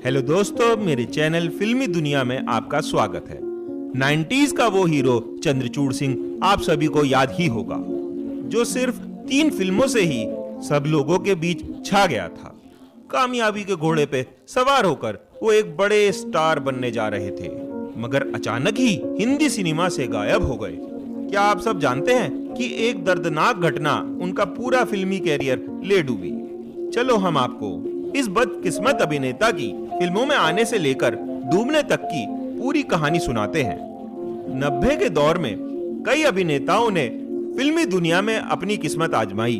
Hello दोस्तों, मेरे channel फिल्मी दुनिया में आपका स्वागत है। 90s का वो हीरो चंद्रचूड़ सिंह आप सभी को याद ही होगा, जो सिर्फ 3 फिल्मों से ही सब लोगों के बीच छा गया था। कामयाबी के घोड़े पे सवार होकर वो एक बड़े स्टार बनने जा रहे थे, मगर अचानक ही हिंदी सिनेमा से गायब हो गए। क्या आप सब जानते हैं कि एक दर्दनाक घटना उनका पूरा फिल्मी कैरियर ले डूबी? चलो हम आपको इस बदकिस्मत अभिनेता की फिल्मों में आने से लेकर डूबने तक की पूरी कहानी सुनाते हैं। 90 के दौर में कई अभिनेताओं ने फिल्मी दुनिया में अपनी किस्मत आजमाई,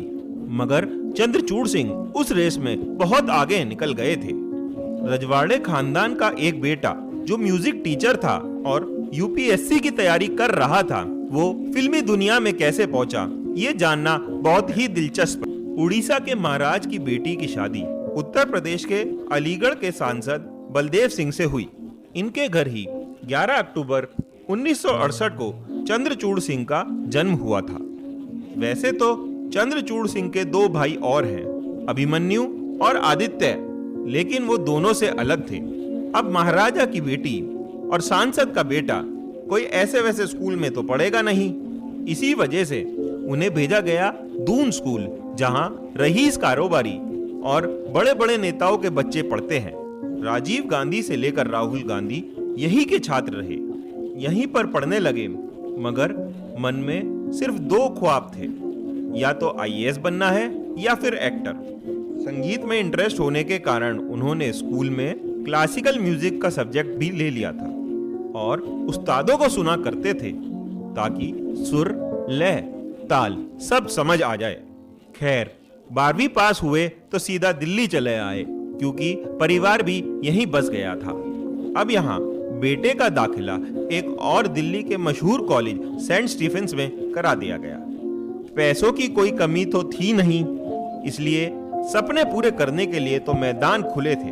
मगर चंद्रचूड़ सिंह उस रेस में बहुत आगे निकल गए थे। रजवाड़े खानदान का एक बेटा जो म्यूजिक टीचर था और यूपीएससी की तैयारी कर रहा था, वो फिल्मी दुनिया में कैसे पहुंचा, ये जानना बहुत ही दिलचस्प। उड़ीसा के महाराज की बेटी की शादी उत्तर प्रदेश के अलीगढ़ के सांसद बलदेव सिंह से हुई। इनके घर ही 11 अक्टूबर 1968 को चंद्रचूड़ सिंह का जन्म हुआ था। वैसे तो चंद्रचूड़ सिंह के 2 भाई और हैं, अभिमन्यु और आदित्य, लेकिन वो दोनों से अलग थे। अब महाराजा की बेटी और सांसद का बेटा कोई ऐसे वैसे स्कूल में तो पढ़ेगा नहीं। इसी वजह से उन्हें भेजा गया दून स्कूल, जहां रईस, कारोबारी और बड़े बड़े नेताओं के बच्चे पढ़ते हैं। राजीव गांधी से लेकर राहुल गांधी यही के छात्र रहे, यहीं पर पढ़ने लगे, मगर मन में सिर्फ 2 ख्वाब थे, या तो आईएएस बनना है या फिर एक्टर। संगीत में इंटरेस्ट होने के कारण उन्होंने स्कूल में क्लासिकल म्यूजिक का सब्जेक्ट भी ले लिया था और उस्तादों को सुना करते थे ताकि सुर, लय, ताल सब समझ आ जाए। खैर, 12वीं पास हुए तो सीधा दिल्ली चले आए, क्योंकि परिवार भी यहीं बस गया था। अब यहाँ बेटे का दाखिला एक और दिल्ली के मशहूर कॉलेज सेंट स्टीफेंस में करा दिया गया। पैसों की कोई कमी तो थी नहीं, इसलिए सपने पूरे करने के लिए तो मैदान खुले थे।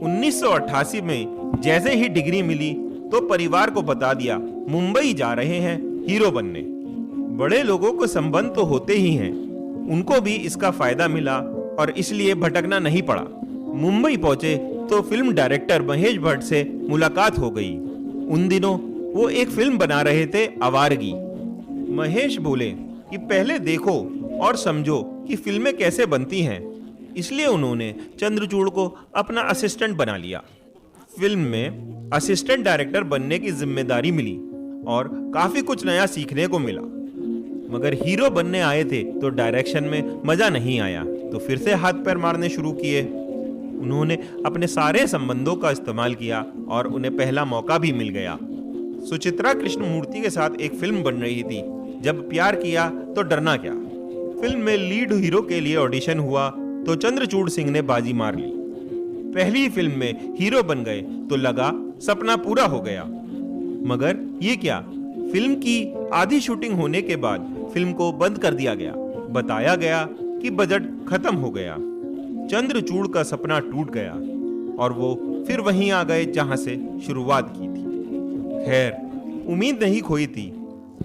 1988 में जैसे ही डिग्री मिली तो परिवार को बता दिया मुंबई जा रहे हैं हीरो बनने। बड़े लोगों को संबंध तो होते ही हैं, उनको भी इसका फायदा मिला और इसलिए भटकना नहीं पड़ा। मुंबई पहुंचे तो फिल्म डायरेक्टर महेश भट्ट से मुलाकात हो गई। उन दिनों वो एक फिल्म बना रहे थे, आवारगी। महेश बोले कि पहले देखो और समझो कि फिल्में कैसे बनती हैं, इसलिए उन्होंने चंद्रचूड़ को अपना असिस्टेंट बना लिया। फिल्म में असिस्टेंट डायरेक्टर बनने की जिम्मेदारी मिली और काफी कुछ नया सीखने को मिला। मगर हीरो बनने आए थे तो डायरेक्शन में मजा नहीं आया, तो फिर से हाथ पैर मारने शुरू किए। उन्होंने अपने सारे संबंधों का इस्तेमाल किया और उन्हें पहला मौका भी मिल गया। सुचित्रा कृष्णमूर्ति के साथ एक फिल्म बन रही थी, जब प्यार किया तो डरना क्या। फिल्म में लीड हीरो के लिए ऑडिशन हुआ तो चंद्रचूड़ सिंह ने बाजी मार ली। पहली फिल्म में हीरो बन गए तो लगा सपना पूरा हो गया, मगर ये क्या, फिल्म की आधी शूटिंग होने के बाद फिल्म को बंद कर दिया गया। बताया गया कि बजट खत्म हो गया। चंद्रचूड़ का सपना टूट गया और वो फिर वहीं आ गए जहां से शुरुआत की थी। खैर, उम्मीद नहीं खोई थी,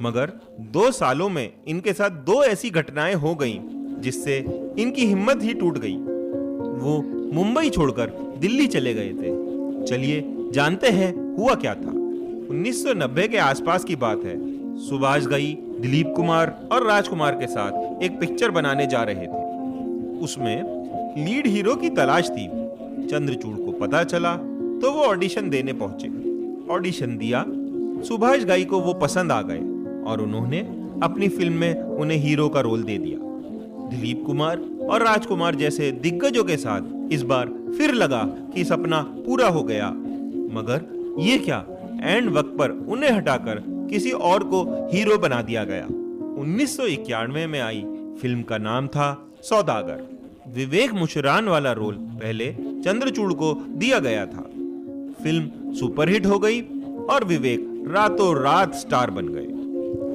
मगर 2 सालों में इनके साथ 2 ऐसी घटनाएं हो गईं जिससे इनकी हिम्मत ही टूट गई। वो मुंबई छोड़कर दिल्ली चले गए थे। चलिए जानते हैं हुआ क्या था। 1990 के आसपास की बात है। सुभाष घई, दिलीप कुमार और राजकुमार के साथ एक पिक्चर बनाने जा रहे थे। उसमें लीड हीरो की तलाश थी। चंद्रचूड़ को पता चला तो वो ऑडिशन देने पहुंचे। ऑडिशन दिया, सुभाष घई को वो पसंद आ गए और उन्होंने अपनी फिल्म में उन्हें हीरो का रोल दे दिया। दिलीप कुमार और राजकुमार जैसे दिग्गजों के साथ इस बार फिर लगा कि सपना पूरा हो गया, मगर ये क्या, एंड वक्त पर उन्हें हटाकर किसी और को हीरो बना दिया गया। 1991 में आई फिल्म का नाम था सौदागर। विवेक मुशरान वाला रोल पहले चंद्रचूड़ को दिया गया था। फिल्म सुपरहिट हो गई और विवेक रातों रात स्टार बन गए।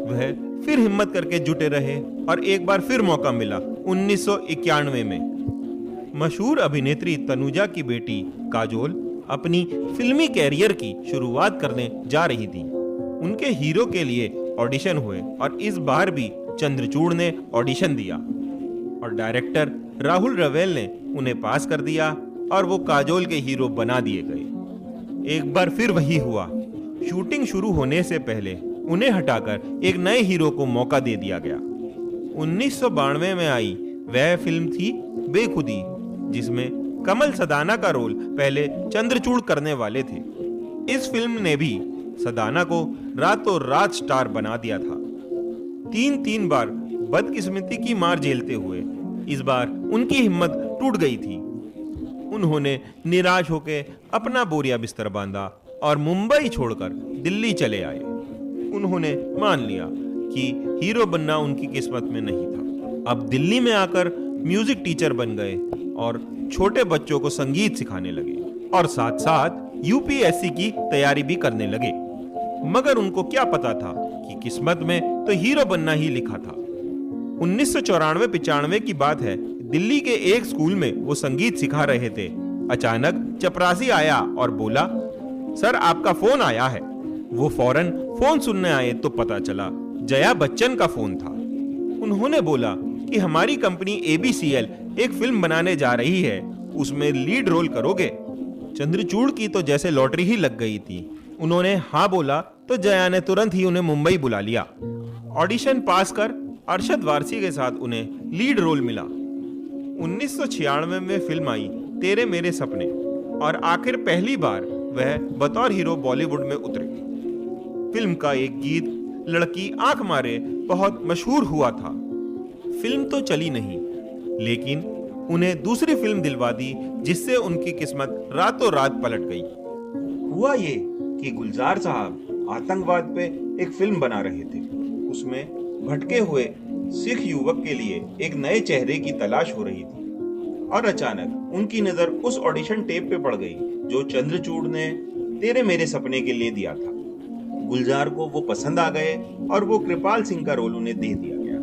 वह फिर हिम्मत करके जुटे रहे और एक बार फिर मौका मिला 1991 में। मशहूर अभिनेत्री तनुजा की बेटी काजोल अपनी फिल्मी कैरियर की शुरुआत करने जा रही थी। उनके हीरो के लिए ऑडिशन हुए और इस बार भी चंद्रचूड़ ने ऑडिशन दिया और डायरेक्टर राहुल रवेल ने उन्हें पास कर दिया और वो काजोल के हीरो बना दिए गए। एक बार फिर वही हुआ। शूटिंग शुरू होने से पहले उन्हें हटाकर एक नए हीरो को मौका दे दिया गया। 1992 में आई वह फिल्म थी बेखुदी, जिसमें कमल सदाना का रोल पहले चंद्रचूड़ करने वाले थे। इस फिल्म ने भी सदाना को रातों रात स्टार बना दिया था। तीन बार बदकिस्मती की मार झेलते हुए इस बार उनकी हिम्मत टूट गई थी। उन्होंने निराश होकर अपना बोरिया बिस्तर बांधा और मुंबई छोड़कर दिल्ली चले आए। उन्होंने मान लिया कि हीरो बनना उनकी किस्मत में नहीं था। अब दिल्ली में आकर म्यूजिक टीचर बन गए और छोटे बच्चों को संगीत सिखाने लगे और साथ साथ यूपीएससी की तैयारी भी करने लगे। मगर उनको क्या पता था कि किस्मत में तो हीरो बनना ही लिखा था। 1994-95 की बात है। दिल्ली के एक स्कूल में वो संगीत सिखा रहे थे। अचानक चपरासी आया और बोला, सर आपका फोन आया है। वो फौरन फोन सुनने आए तो पता चला जया बच्चन का फोन था। उन्होंने बोला कि हमारी कंपनी ABCL एक फिल्म बनाने जा रही है, उसमें लीड रोल करोगे। चंद्रचूड़ की तो जैसे लॉटरी ही लग गई थी। उन्होंने हाँ बोला तो जया ने तुरंत ही उन्हें मुंबई बुला लिया। ऑडिशन पास कर अरशद वारसी के साथ उन्हें लीड रोल मिला। 1996 में फिल्म आई तेरे मेरे सपने और आखिर पहली बार वह बतौर हीरो बॉलीवुड में उतरे। फिल्म का एक गीत लड़की आंख मारे बहुत मशहूर हुआ था। फिल्म तो चली नहीं, लेकिन उन्हें दूसरी फिल्म दिलवा दी, जिससे उनकी किस्मत रातों रात पलट गई। हुआ ये कि गुलजार साहब आतंकवाद पे एक फिल्म बना रहे थे। उसमें भटके हुए सिख युवक के लिए एक नए चेहरे की तलाश हो रही थी और अचानक उनकी नजर उस ऑडिशन टेप पे पड़ गई जो चंद्रचूड़ ने तेरे मेरे सपने के लिए दिया था। गुलजार को वो पसंद आ गए और वो कृपाल सिंह का रोल उन्हें दे दिया गया।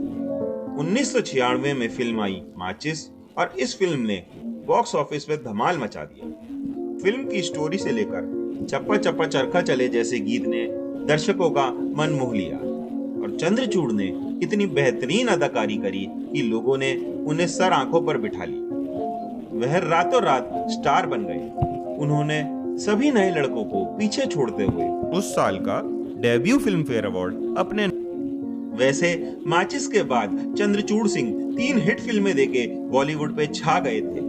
1996 में फिल्म आई माचिस और इस फिल्म ने बॉक्स ऑफिस पे धमाल मचा दिया। फिल्म की स्टोरी से लेकर चप्पा चप्पा चरखा चले जैसे गीत ने दर्शकों का मन मोह लिया और चंद्रचूड़ ने इतनी बेहतरीन अदाकारी करी कि लोगों ने उन्हें सर आंखों पर बिठा लिया। वह रातों रात स्टार बन गए। उन्होंने सभी नए लड़कों को पीछे छोड़ते हुए उस साल का डेब्यू फिल्म फेयर अवार्ड अपने। वैसे माचिस के बाद चंद्रचूड़ सिंह 3 हिट फिल्में देके बॉलीवुड पे छा गए थे।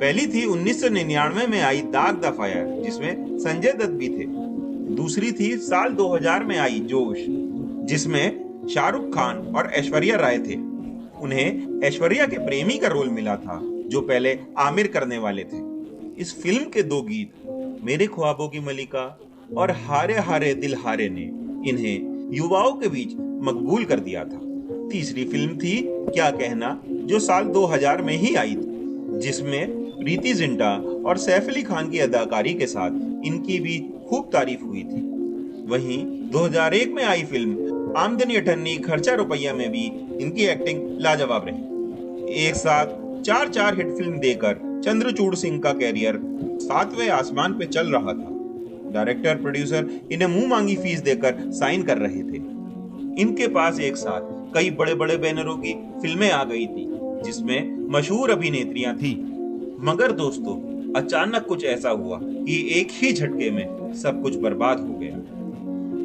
पहली थी 1999 में आई दाग द फायर, जिसमें संजय दत्त भी थे। दूसरी थी साल 2000 में आई जोश, जिसमें शाहरुख खान और ऐश्वर्या राय थे। उन्हें ऐश्वर्या के प्रेमी का रोल मिला था, जो पहले आमिर करने वाले थे। इस फिल्म के 2 गीत मेरे ख्वाबों की मलिका और हारे हारे दिल हारे ने इन्हें युवाओं के बीच मकबूल कर दिया था। तीसरी फिल्म थी क्या कहना, जो साल 2000 में ही आई थी, जिसमें प्रीति जिंटा और सैफ अली खान की अदाकारी के साथ इनकी भी खूब तारीफ हुई थी। वहीं 2001 में आई फिल्म आमदनी अठन्नी खर्चा रुपया में भी इनकी एक्टिंग लाजवाब रही। एक साथ 4 हिट फिल्म देकर चंद्रचूड़ सिंह का कैरियर 7वें आसमान पे चल रहा था। डायरेक्टर प्रोड्यूसर इन्हें मुंह मांगी फीस देकर साइन कर रहे थे। इनके पास एक साथ कई बड़े बड़े बैनरों की फिल्में आ गई थी, जिसमें मशहूर अभिनेत्रियां थी। मगर दोस्तों, अचानक कुछ ऐसा हुआ कि एक ही झटके में सब कुछ बर्बाद हो गया।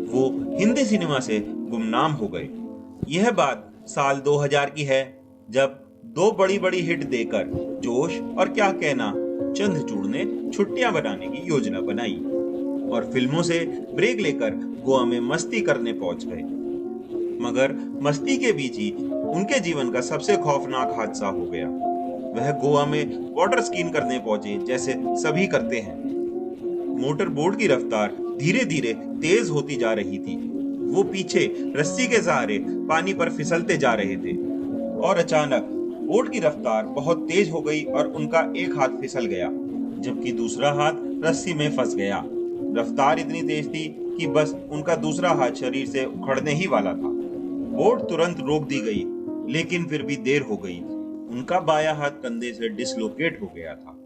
वो हिंदी सिनेमा से गुमनाम हो गए। यह बात साल 2000 की है, जब 2 बड़ी बड़ी हिट देकर जोश और क्या कहना चंद्रचूड़ ने छुट्टियां बनाने की योजना बनाई और फिल्मों से ब्रेक लेकर गोवा में मस्ती करने पहुंच गए। मगर मस्ती के बीच ही उनके जीवन का सबसे खौफनाक हादसा हो गया। वह गोवा में वाटर स्कीइंग करने पहुंचे, जैसे सभी करते हैं। मोटर बोट की रफ्तार धीरे धीरे तेज होती जा रही थी। वो पीछे रस्सी के सहारे पानी पर फिसलते जा रहे थे और अचानक बोट की रफ्तार बहुत तेज हो गई और उनका एक हाथ फिसल गया, जबकि दूसरा हाथ रस्सी में फंस गया। रफ्तार इतनी तेज थी कि बस उनका दूसरा हाथ शरीर से उखड़ने ही वाला था। बोट तुरंत रोक दी गई, लेकिन फिर भी देर हो गई। उनका बायां हाथ कंधे से डिसलोकेट हो गया था।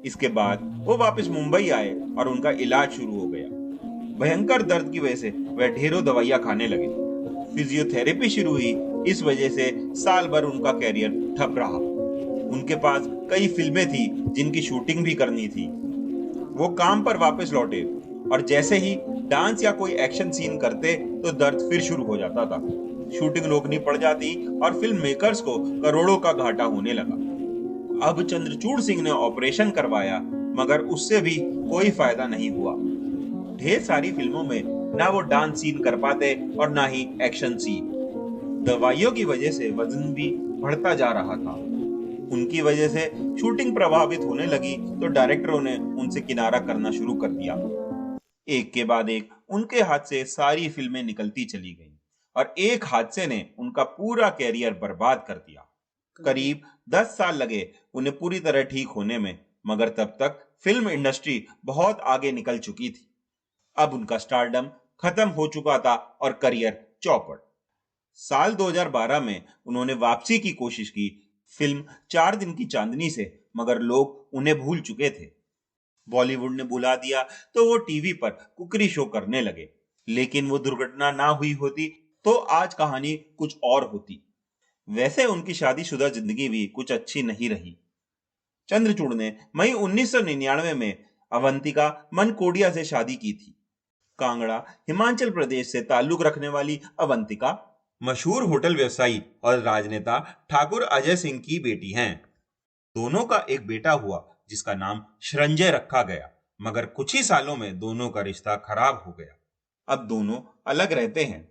इसके बाद वो वापस मुंबई आए और उनका इलाज शुरू हो गया। भयंकर दर्द की वजह से वह ढेरों दवाइयां खाने लगे। फिजियोथेरेपी शुरू हुई। इस वजह से साल भर उनका कैरियर ठप रहा। उनके पास कई फिल्में थी जिनकी शूटिंग भी करनी थी। वो काम पर वापस लौटे और जैसे ही डांस या कोई एक्शन सीन करते तो दर्द फिर शुरू हो जाता था। शूटिंग रोकनी पड़ जाती और फिल्म मेकर्स को करोड़ों का घाटा होने लगा। अब चंद्रचूड़ सिंह ने ऑपरेशन करवाया, मगर उससे भी कोई फायदा नहीं हुआ। ढेर सारी फिल्मों में ना वो डांस सीन कर पाते और ना ही एक्शन सीन। दवाइयों की वजह से वजन भी बढ़ता जा रहा था। उनकी वजह से शूटिंग प्रभावित होने लगी तो डायरेक्टरों ने उनसे किनारा करना शुरू कर दिया। एक के बाद एक उनके हाथ से सारी फिल्में निकलती चली गईं और एक हादसे ने उनका पूरा कैरियर बर्बाद कर दिया। करीब 10 साल लगे उन्हें पूरी तरह ठीक होने में, मगर तब तक फिल्म इंडस्ट्री बहुत आगे निकल चुकी थी। अब उनका स्टारडम खत्म हो चुका था और करियर चौपट। साल 2012 में उन्होंने वापसी की कोशिश की, फिल्म 4 दिन की चांदनी से, मगर लोग उन्हें भूल चुके थे। बॉलीवुड ने बुला दिया तो वो टीवी पर कुकरी शो करने लगे। लेकिन वो दुर्घटना ना हुई होती तो आज कहानी कुछ और होती। वैसे उनकी शादीशुदा जिंदगी भी कुछ अच्छी नहीं रही। चंद्रचूड़ ने मई 1999 में अवंतिका मनकोडिया से शादी की थी। कांगड़ा, हिमाचल प्रदेश से ताल्लुक रखने वाली अवंतिका मशहूर होटल व्यवसायी और राजनेता ठाकुर अजय सिंह की बेटी हैं। दोनों का एक बेटा हुआ जिसका नाम श्रंजय रखा गया, मगर कुछ ही सालों में दोनों का रिश्ता खराब हो गया। अब दोनों अलग रहते हैं।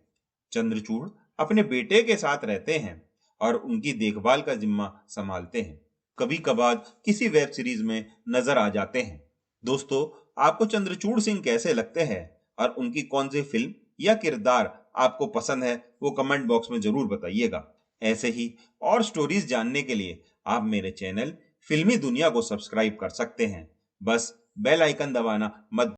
चंद्रचूड़ अपने बेटे के साथ रहते हैं और उनकी देखभाल का जिम्मा संभालते हैं। कभी कभार किसी वेब सीरीज में नजर आ जाते हैं। दोस्तों, आपको चंद्रचूड़ सिंह कैसे लगते हैं और उनकी कौन सी फिल्म या किरदार आपको पसंद है, वो कमेंट बॉक्स में जरूर बताइएगा। ऐसे ही और स्टोरीज जानने के लिए आप मेरे चैनल फिल्मी दुनिया को सब्सक्राइब कर सकते हैं। बस बेल आइकन दबाना मत